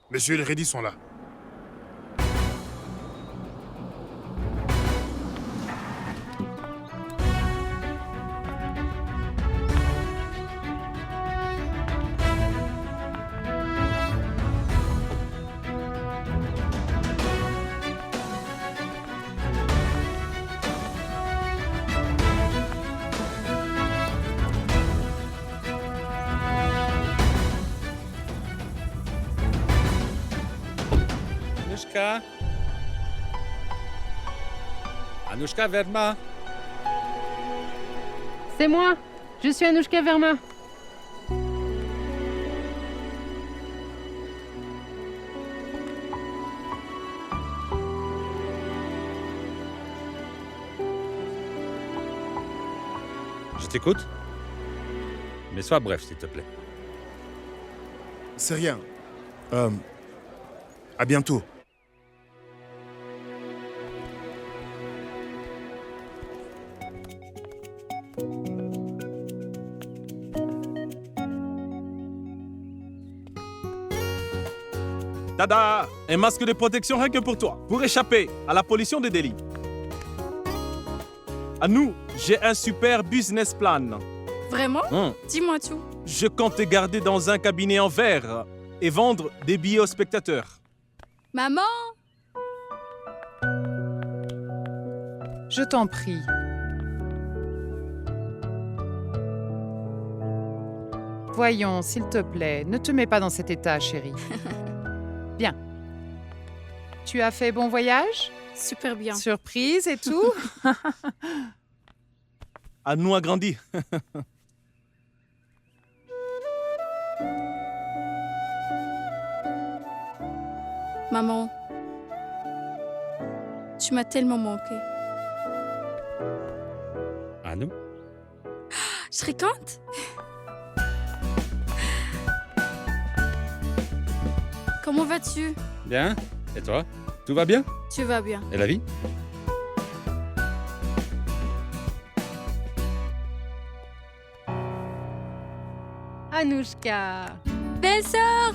Monsieur et Reddy sont là. Anushka. Anushka Verma. C'est moi. Je suis Anushka Verma. Je t'écoute. Mais sois bref, s'il te plaît. C'est rien. À bientôt. Tada! Un masque de protection rien que pour toi, pour échapper à la pollution des délits. À nous, j'ai un super business plan. Vraiment? Dis-moi tout. Je compte te garder dans un cabinet en verre et vendre des billets aux spectateurs. Maman? Je t'en prie. Voyons, s'il te plaît, ne te mets pas dans cet état, chérie. Bien. Tu as fait bon voyage? Super bien. Surprise et tout? À nous a grandi. Maman, tu m'as tellement manqué. Anu? Je serais contente. Comment vas-tu? Bien. Et toi? Tout va bien? Tu vas bien. Et la vie? Anushka. Belle sœur!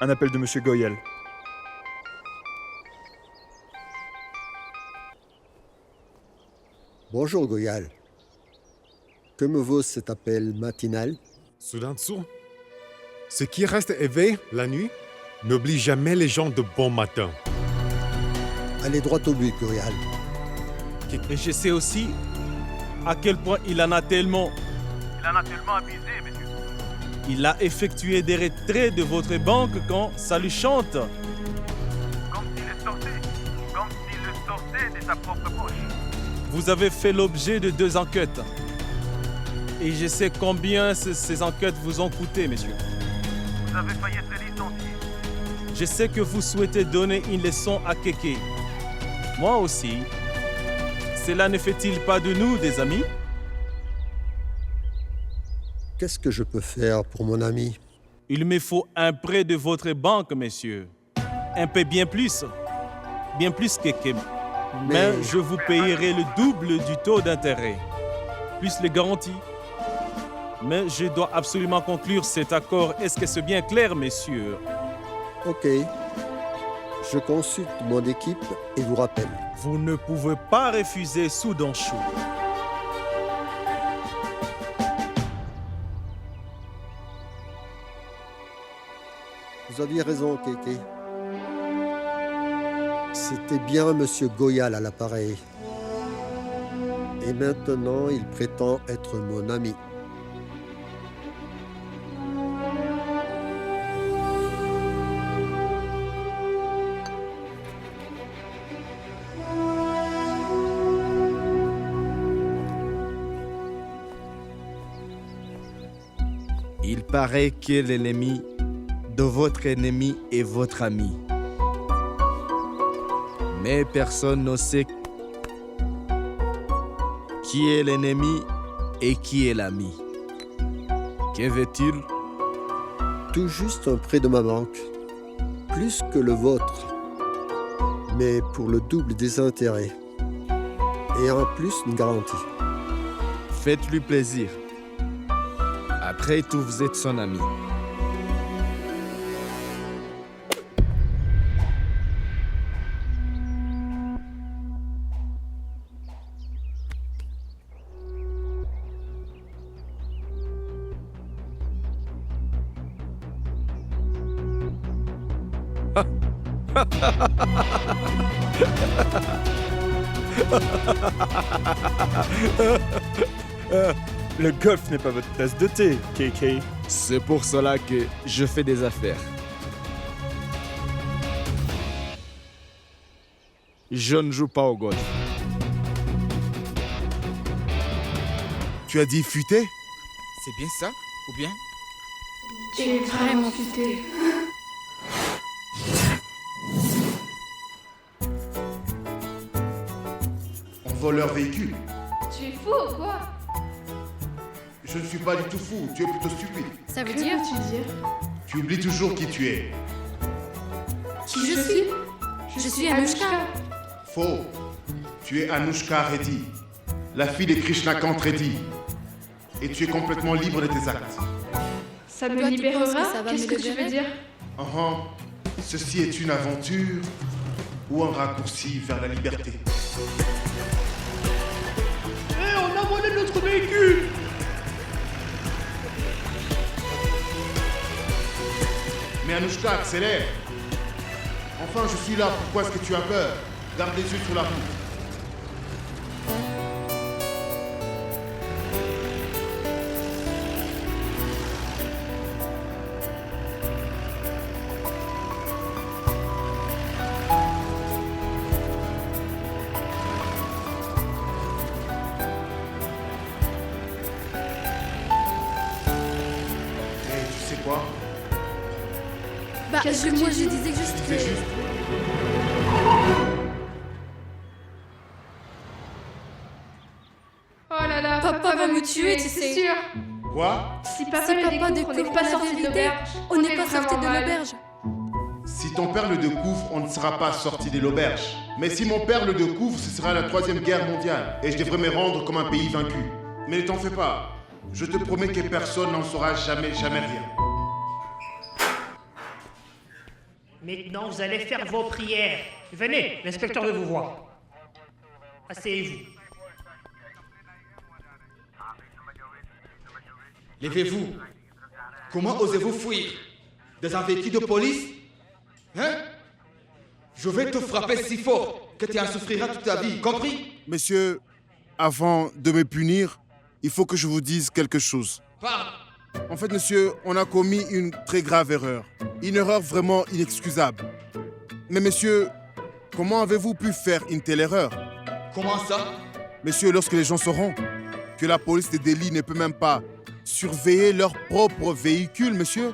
Un appel de Monsieur Goyal. Bonjour Goyal. Que me vaut cet appel matinal? Soudain dessous. Ce qui reste éveillé la nuit n'oublie jamais les gens de bon matin. Allez droit au but, Goyal. Et je sais aussi à quel point il en a tellement abusé, monsieur. Il a effectué des retraits de votre banque quand ça lui chante. Comme s'il le sortait de sa propre poche. Vous avez fait l'objet de 2 enquêtes. Et je sais combien ces enquêtes vous ont coûté, messieurs. Vous avez failli être licencié. Je sais que vous souhaitez donner une leçon à Kéké. Moi aussi. Cela ne fait-il pas de nous des amis? Qu'est-ce que je peux faire pour mon ami? Il me faut un prêt de votre banque, messieurs. Un peu bien plus. Bien plus que Kéké. Mais je vous payerai le double du taux d'intérêt. Plus les garanties. Mais je dois absolument conclure cet accord. Est-ce que c'est bien clair, messieurs? Ok. Je consulte mon équipe et vous rappelle. Vous ne pouvez pas refuser Soudan Chou. Vous aviez raison, Kéké. C'était bien Monsieur Goyal à l'appareil. Et maintenant, il prétend être mon ami. Il paraît que l'ennemi de votre ennemi est votre ami. Mais personne ne sait qui est l'ennemi et qui est l'ami. Que veut-il? Tout juste un prêt de ma banque. Plus que le vôtre. Mais pour le double des intérêts. Et en plus une garantie. Faites-lui plaisir. Après tout, vous êtes son ami. Le golf n'est pas votre tasse de thé, KK. C'est pour cela que je fais des affaires. Je ne joue pas au golf. Tu as dit futé? C'est bien ça, ou bien? Tu es vraiment futé. On vole leur véhicule. Tu es fou ou quoi? Je ne suis pas du tout fou, tu es plutôt stupide. Ça veut dire? Tu oublies toujours qui tu es. Qui je suis? Je suis Anushka. Faux. Tu es Anushka Reddy, la fille de Krishnakant Reddy. Et tu es complètement libre de tes actes. Ça me libérera? Qu'est-ce que tu veux dire? Ceci est une aventure ou un raccourci vers la liberté. On a volé notre véhicule! Mais Anushka, accélère. Enfin, je suis là, pourquoi est-ce que tu as peur? Garde les yeux sur la route. Tu sais quoi? Bah, moi je disais juste que... Oh là là, Papa va me tuer, tu sais. sûr. Quoi? Si Si papa découvre pas sorti de l'auberge, on n'est pas sorti de l'auberge. Si ton père le découvre, on ne sera pas sorti de l'auberge. Mais si mon père le découvre, ce sera la 3e guerre mondiale. Et je devrais me rendre comme un pays vaincu. Mais ne t'en fais pas. Je te promets que personne n'en saura jamais, jamais rien. Maintenant, vous allez faire vos prières. Venez, l'inspecteur veut vous voir. Asseyez-vous. Levez-vous. Comment osez-vous fuir? Dans un véhicule de police? Hein? Je vais te frapper si fort que tu en souffriras toute ta vie, compris? Monsieur, avant de me punir, il faut que je vous dise quelque chose. Parle. En fait, monsieur, on a commis une très grave erreur. Une erreur vraiment inexcusable. Mais monsieur, comment avez-vous pu faire une telle erreur? Comment ça? Monsieur, lorsque les gens sauront que la police de Delhi ne peut même pas surveiller leur propre véhicule, monsieur,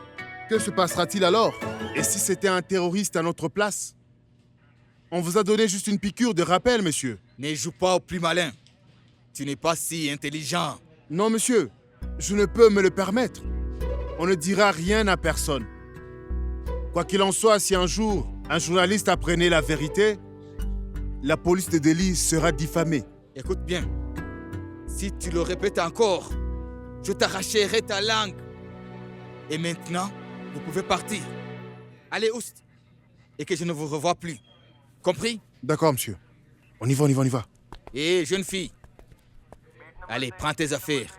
que se passera-t-il alors? Et si c'était un terroriste à notre place? On vous a donné juste une piqûre de rappel, monsieur. Ne joue pas au plus malin. Tu n'es pas si intelligent. Non, monsieur, je ne peux me le permettre. On ne dira rien à personne. Quoi qu'il en soit, si un jour un journaliste apprenait la vérité, la police de Delhi sera diffamée. Écoute bien. Si tu le répètes encore, je t'arracherai ta langue. Et maintenant, vous pouvez partir. Allez, Oust. Et que je ne vous revoie plus. Compris? D'accord, monsieur. On y va, on y va, on y va. Hé, jeune fille. Allez, prends tes affaires.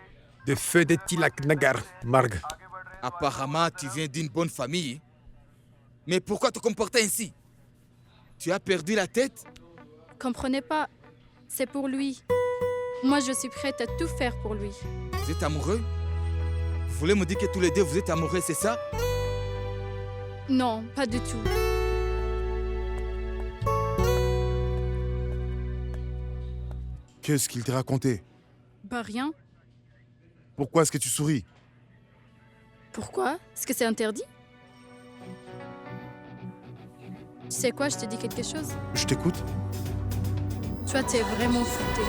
De feu de Tilak Nagar, Marg. Apparemment, tu viens d'une bonne famille. Mais pourquoi te comporter ainsi? Tu as perdu la tête? Comprenez pas, c'est pour lui. Moi, je suis prête à tout faire pour lui. Vous êtes amoureux? Vous voulez me dire que tous les deux, vous êtes amoureux, c'est ça? Non, pas du tout. Qu'est-ce qu'il t'a raconté? Bah rien. Pourquoi est-ce que tu souris? Pourquoi? Est-ce que c'est interdit? Tu sais quoi, je te dis quelque chose. Je t'écoute. Toi, t'es vraiment fouté.